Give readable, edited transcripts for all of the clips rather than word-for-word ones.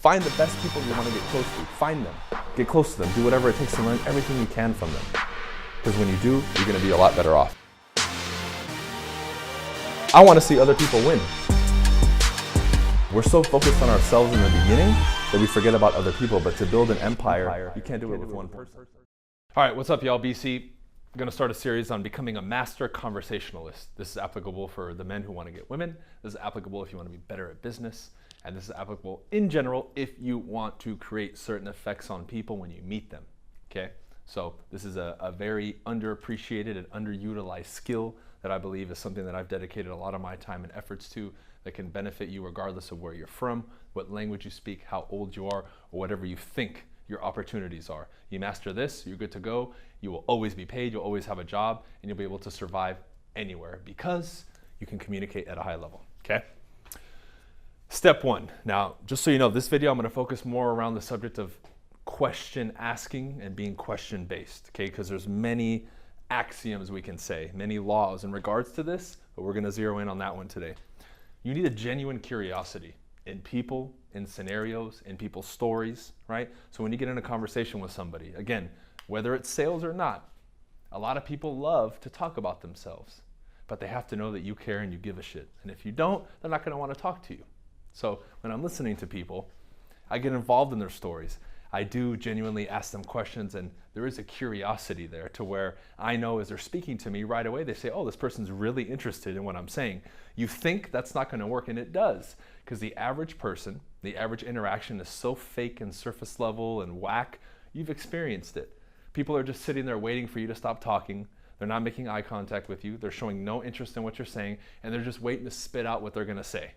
Find the best people you want to get close to. Find them. Get close to them. Do whatever it takes to learn everything you can from them. Because when you do, you're going to be a lot better off. I want to see other people win. We're so focused on ourselves in the beginning that we forget about other people. But to build an empire, you can't do it with one person. All right, what's up, y'all? BC. I'm going to start a series on becoming a master conversationalist. This is applicable for the men who want to get women. This is applicable if you want to be better at business. And this is applicable in general if you want to create certain effects on people when you meet them, okay? So this is a very underappreciated and underutilized skill that I believe is something that I've dedicated a lot of my time and efforts to that can benefit you regardless of where you're from, what language you speak, how old you are, or whatever you think your opportunities are. You master this, you're good to go. You will always be paid, you'll always have a job, and you'll be able to survive anywhere because you can communicate at a high level, okay? Step one. Now, just so you know, this video, I'm going to focus more around the subject of question asking and being question based, okay? Because there's many axioms we can say, many laws in regards to this, but we're going to zero in on that one today. You need a genuine curiosity in people, in scenarios, in people's stories, right? So when you get in a conversation with somebody, again, whether it's sales or not, a lot of people love to talk about themselves, but they have to know that you care and you give a shit. And if you don't, they're not going to want to talk to you. So when I'm listening to people, I get involved in their stories. I do genuinely ask them questions, and there is a curiosity there to where I know as they're speaking to me right away, they say, oh, this person's really interested in what I'm saying. You think that's not going to work, and it does, because the average person, the average interaction is so fake and surface level and whack. You've experienced it. People are just sitting there waiting for you to stop talking. They're not making eye contact with you. They're showing no interest in what you're saying, and they're just waiting to spit out what they're going to say.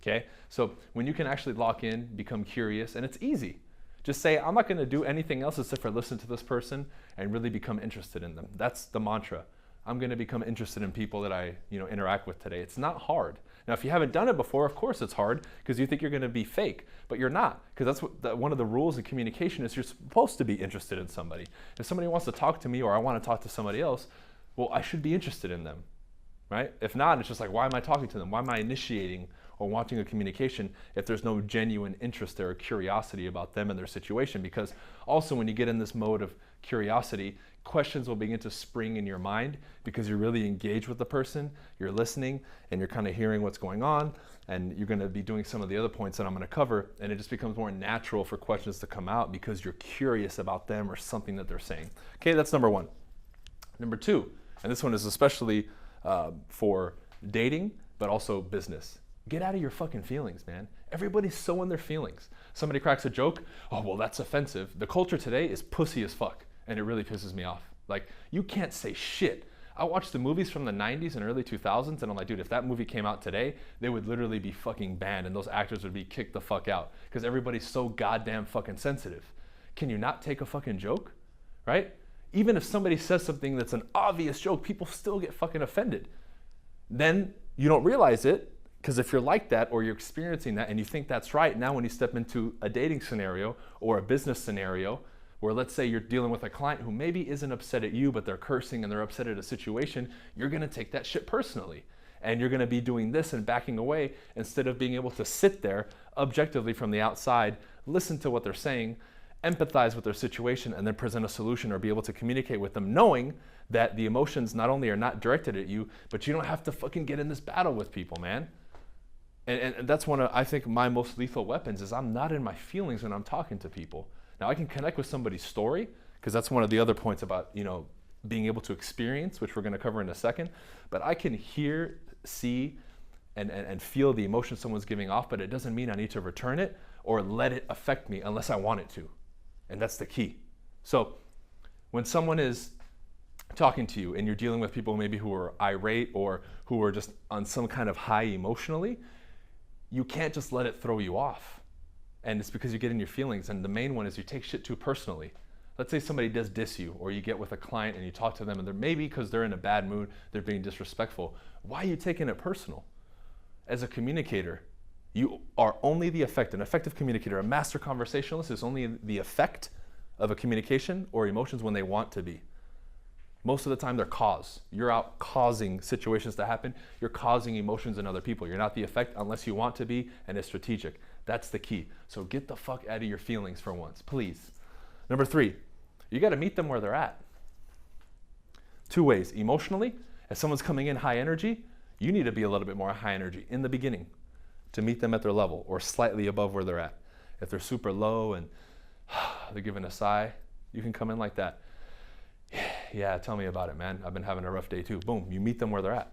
Okay, so when you can actually lock in, become curious, and it's easy. Just say, I'm not going to do anything else except for listen to this person and really become interested in them. That's the mantra. I'm going to become interested in people that I interact with today. It's not hard. Now, if you haven't done it before, of course it's hard because you think you're going to be fake, but you're not, because that's one of the rules of communication is you're supposed to be interested in somebody. If somebody wants to talk to me or I want to talk to somebody else, well, I should be interested in them, right? If not, it's just like, why am I talking to them? Why am I initiating or wanting a communication if there's no genuine interest there or curiosity about them and their situation? Because also when you get in this mode of curiosity, questions will begin to spring in your mind because you're really engaged with the person, you're listening, and you're kind of hearing what's going on, and you're going to be doing some of the other points that I'm going to cover, and it just becomes more natural for questions to come out because you're curious about them or something that they're saying. Okay, that's number one. Number two, and this one is especially for dating, but also business. Get out of your fucking feelings, man. Everybody's so in their feelings. Somebody cracks a joke, oh, well, that's offensive. The culture today is pussy as fuck, and it really pisses me off. Like, you can't say shit. I watched the movies from the 90s and early 2000s, and I'm like, dude, if that movie came out today, they would literally be fucking banned, and those actors would be kicked the fuck out, because everybody's so goddamn fucking sensitive. Can you not take a fucking joke, right? Even if somebody says something that's an obvious joke, people still get fucking offended. Then you don't realize it, because if you're like that or you're experiencing that and you think that's right, now when you step into a dating scenario or a business scenario where let's say you're dealing with a client who maybe isn't upset at you, but they're cursing and they're upset at a situation, you're gonna take that shit personally. And you're gonna be doing this and backing away instead of being able to sit there objectively from the outside, listen to what they're saying, empathize with their situation, and then present a solution or be able to communicate with them knowing that the emotions not only are not directed at you, but you don't have to fucking get in this battle with people, man. And that's one of, I think, my most lethal weapons is I'm not in my feelings when I'm talking to people. Now, I can connect with somebody's story, because that's one of the other points about, being able to experience, which we're going to cover in a second. But I can hear, see, and feel the emotion someone's giving off, but it doesn't mean I need to return it or let it affect me unless I want it to. And that's the key. So when someone is talking to you and you're dealing with people maybe who are irate or who are just on some kind of high emotionally, you can't just let it throw you off. And it's because you get in your feelings. And the main one is you take shit too personally. Let's say somebody does diss you, or you get with a client and you talk to them and they're maybe because they're in a bad mood, they're being disrespectful. Why are you taking it personal? As a communicator, you are only the effect. An effective communicator, a master conversationalist is only the effect of a communication or emotions when they want to be. Most of the time they're cause. You're out causing situations to happen. You're causing emotions in other people. You're not the effect unless you want to be and it's strategic. That's the key. So get the fuck out of your feelings for once, please. Number 3, you got to meet them where they're at. 2 ways. Emotionally, if someone's coming in high energy, you need to be a little bit more high energy in the beginning to meet them at their level or slightly above where they're at. If they're super low and they're giving a sigh, you can come in like that. Yeah, tell me about it, man. I've been having a rough day too. Boom, you meet them where they're at,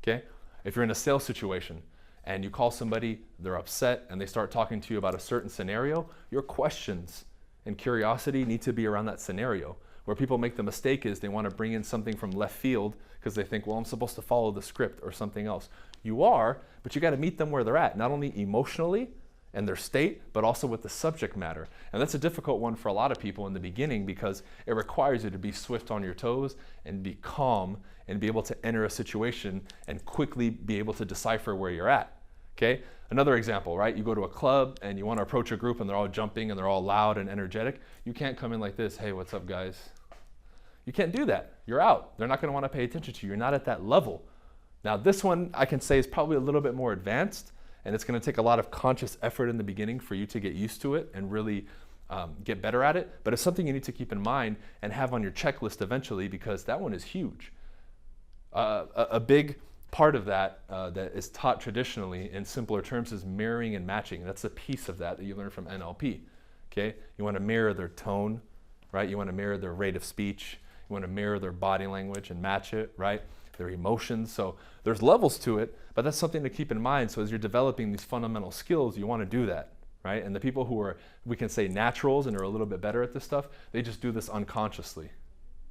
okay? If you're in a sales situation and you call somebody, they're upset, and they start talking to you about a certain scenario, your questions and curiosity need to be around that scenario. Where people make the mistake is they want to bring in something from left field because they think, well, I'm supposed to follow the script or something else. You are, but you got to meet them where they're at, not only emotionally and their state, but also with the subject matter. And that's a difficult one for a lot of people in the beginning because it requires you to be swift on your toes and be calm and be able to enter a situation and quickly be able to decipher where you're at. Okay? Another example, right? You go to a club and you want to approach a group and they're all jumping and they're all loud and energetic. You can't come in like this, hey, what's up, guys? You can't do that. You're out. They're not going to want to pay attention to you. You're not at that level. Now, this one I can say is probably a little bit more advanced, and it's going to take a lot of conscious effort in the beginning for you to get used to it and really get better at it. But it's something you need to keep in mind and have on your checklist eventually because that one is huge. A big part of that that is taught traditionally in simpler terms is mirroring and matching. That's a piece of that you learn from NLP. Okay, you want to mirror their tone, right? You want to mirror their rate of speech. You want to mirror their body language and match it, right? Their emotions. So there's levels to it, but that's something to keep in mind. So as you're developing these fundamental skills, you want to do that, right? And the people who are, we can say naturals and are a little bit better at this stuff, they just do this unconsciously,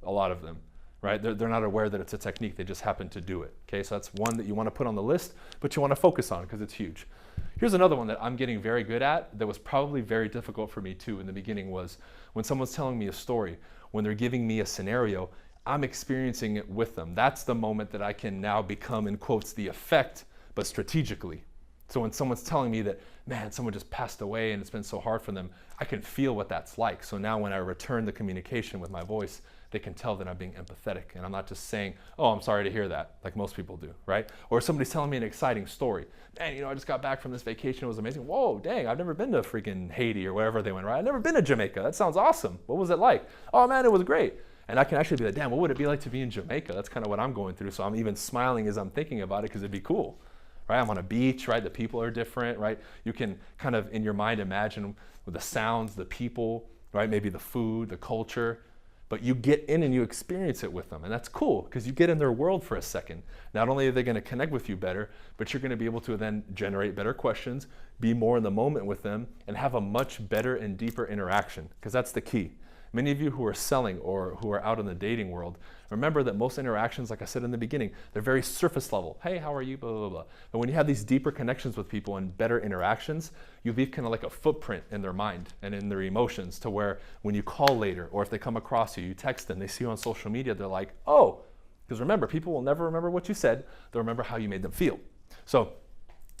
a lot of them. Right? They're not aware that it's a technique, they just happen to do it. Okay, so that's one that you want to put on the list, but you want to focus on because it's huge. Here's another one that I'm getting very good at that was probably very difficult for me too in the beginning was when someone's telling me a story, when they're giving me a scenario, I'm experiencing it with them. That's the moment that I can now become, in quotes, the effect, but strategically. So when someone's telling me that, man, someone just passed away and it's been so hard for them, I can feel what that's like. So now when I return the communication with my voice, they can tell that I'm being empathetic and I'm not just saying, oh, I'm sorry to hear that, like most people do, right? Or somebody's telling me an exciting story. Man, I just got back from this vacation, it was amazing. Whoa, dang, I've never been to freaking Haiti or wherever they went, right? I've never been to Jamaica, that sounds awesome. What was it like? Oh man, it was great. And I can actually be like, damn, what would it be like to be in Jamaica? That's kind of what I'm going through. So I'm even smiling as I'm thinking about it because it'd be cool, right? I'm on a beach, right? The people are different, right? You can kind of in your mind imagine with the sounds, the people, right? Maybe the food, the culture. But you get in and you experience it with them. And that's cool because you get in their world for a second. Not only are they going to connect with you better, but you're going to be able to then generate better questions, be more in the moment with them, and have a much better and deeper interaction because that's the key. Many of you who are selling or who are out in the dating world, remember that most interactions, like I said in the beginning, they're very surface level. Hey, how are you? Blah, blah, blah. But when you have these deeper connections with people and better interactions, you leave kind of like a footprint in their mind and in their emotions to where when you call later or if they come across you, you text them, they see you on social media, they're like, oh, because remember, people will never remember what you said. They'll remember how you made them feel. So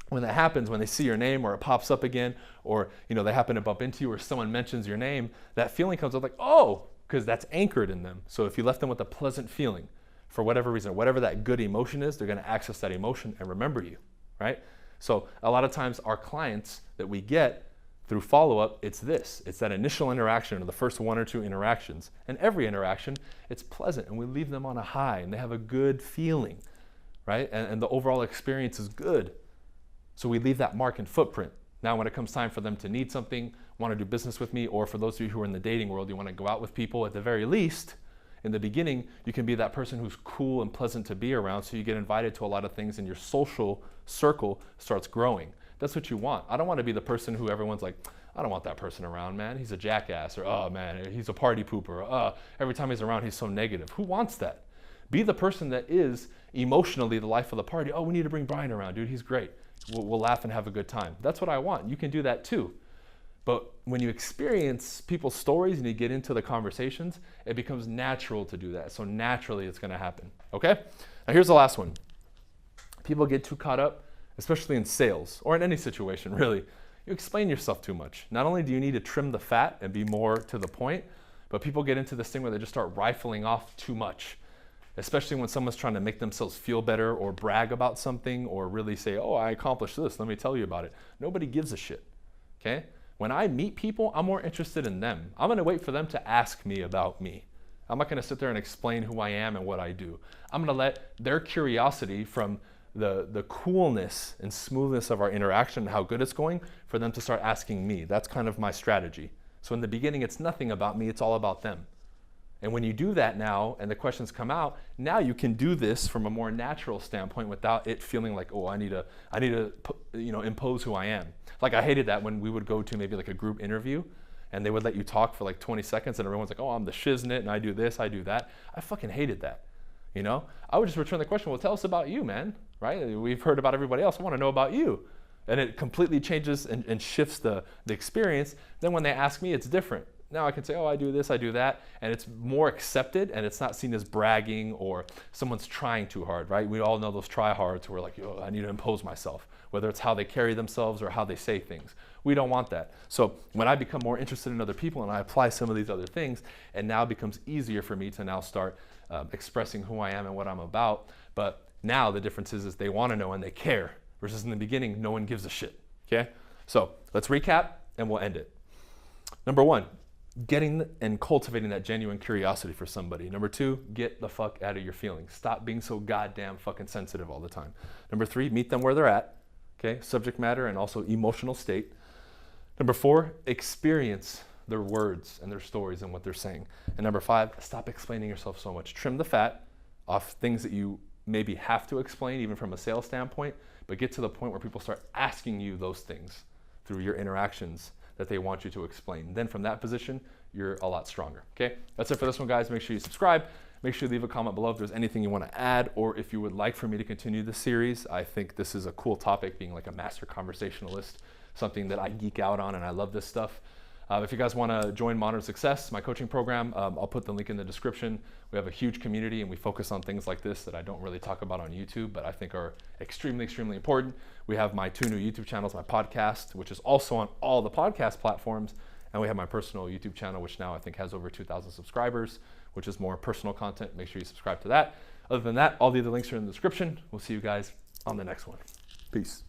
when that happens, when they see your name or it pops up again, or they happen to bump into you or someone mentions your name, that feeling comes up like, oh, because that's anchored in them. So if you left them with a pleasant feeling, for whatever reason, whatever that good emotion is, they're going to access that emotion and remember you, right? So a lot of times our clients that we get through follow-up, it's that initial interaction or the first 1 or 2 interactions. And every interaction, it's pleasant and we leave them on a high and they have a good feeling, right? And the overall experience is good. So we leave that mark and footprint. Now when it comes time for them to need something, want to do business with me, or for those of you who are in the dating world, you want to go out with people, at the very least, in the beginning, you can be that person who's cool and pleasant to be around so you get invited to a lot of things and your social circle starts growing. That's what you want. I don't want to be the person who everyone's like, I don't want that person around, man. He's a jackass, or oh man, he's a party pooper, or every time he's around, he's so negative. Who wants that? Be the person that is emotionally the life of the party. Oh, we need to bring Bryan around, dude, he's great. We'll laugh and have a good time. That's what I want. You can do that too. But when you experience people's stories and you get into the conversations, it becomes natural to do that. So naturally it's going to happen. Okay? Now here's the last one. People get too caught up, especially in sales or in any situation really. You explain yourself too much. Not only do you need to trim the fat and be more to the point, but people get into this thing where they just start rifling off too much. Especially when someone's trying to make themselves feel better or brag about something or really say, oh, I accomplished this, let me tell you about it. Nobody gives a shit. okay? When I meet people, I'm more interested in them. I'm gonna wait for them to ask me about me. I'm not gonna sit there and explain who I am and what I do. I'm gonna let their curiosity from the coolness and smoothness of our interaction and how good it's going for them to start asking me. That's kind of my strategy. So in the beginning, it's nothing about me, it's all about them. And when you do that now and the questions come out, now you can do this from a more natural standpoint without it feeling like, oh, I need to impose who I am. Like I hated that when we would go to maybe like a group interview and they would let you talk for like 20 seconds and everyone's like, oh, I'm the shiznit and I do this, I do that. I fucking hated that. You know, I would just return the question, well, tell us about you, man, right? We've heard about everybody else. I want to know about you. And it completely changes and shifts the experience. Then when they ask me, it's different. Now I can say, oh, I do this, I do that. And it's more accepted and it's not seen as bragging or someone's trying too hard, right? We all know those try-hards who are like, yo, I need to impose myself, whether it's how they carry themselves or how they say things. We don't want that. So when I become more interested in other people and I apply some of these other things, it now becomes easier for me to now start expressing who I am and what I'm about. But now the difference is they want to know and they care, versus in the beginning, no one gives a shit, okay? So let's recap and we'll end it. Number one, getting and cultivating that genuine curiosity for somebody. Number two, get the fuck out of your feelings. Stop being so goddamn fucking sensitive all the time. Number three, meet them where they're at, okay? Subject matter and also emotional state. Number four, experience their words and their stories and what they're saying. And number five, stop explaining yourself so much. Trim the fat off things that you maybe have to explain, even from a sales standpoint, but get to the point where people start asking you those things through your interactions that they want you to explain. Then from that position, you're a lot stronger, okay? That's it for this one, guys. Make sure you subscribe. Make sure you leave a comment below if there's anything you want to add, or if you would like for me to continue this series. I think this is a cool topic, being like a master conversationalist, something that I geek out on, and I love this stuff. If you guys want to join Modern Success, my coaching program, I'll put the link in the description. We have a huge community and we focus on things like this that I don't really talk about on YouTube, but I think are extremely, extremely important. We have my 2 new YouTube channels, my podcast, which is also on all the podcast platforms, and we have my personal YouTube channel, which now I think has over 2,000 subscribers, which is more personal content. Make sure you subscribe to that. Other than that, all the other links are in the description. We'll see you guys on the next one. Peace.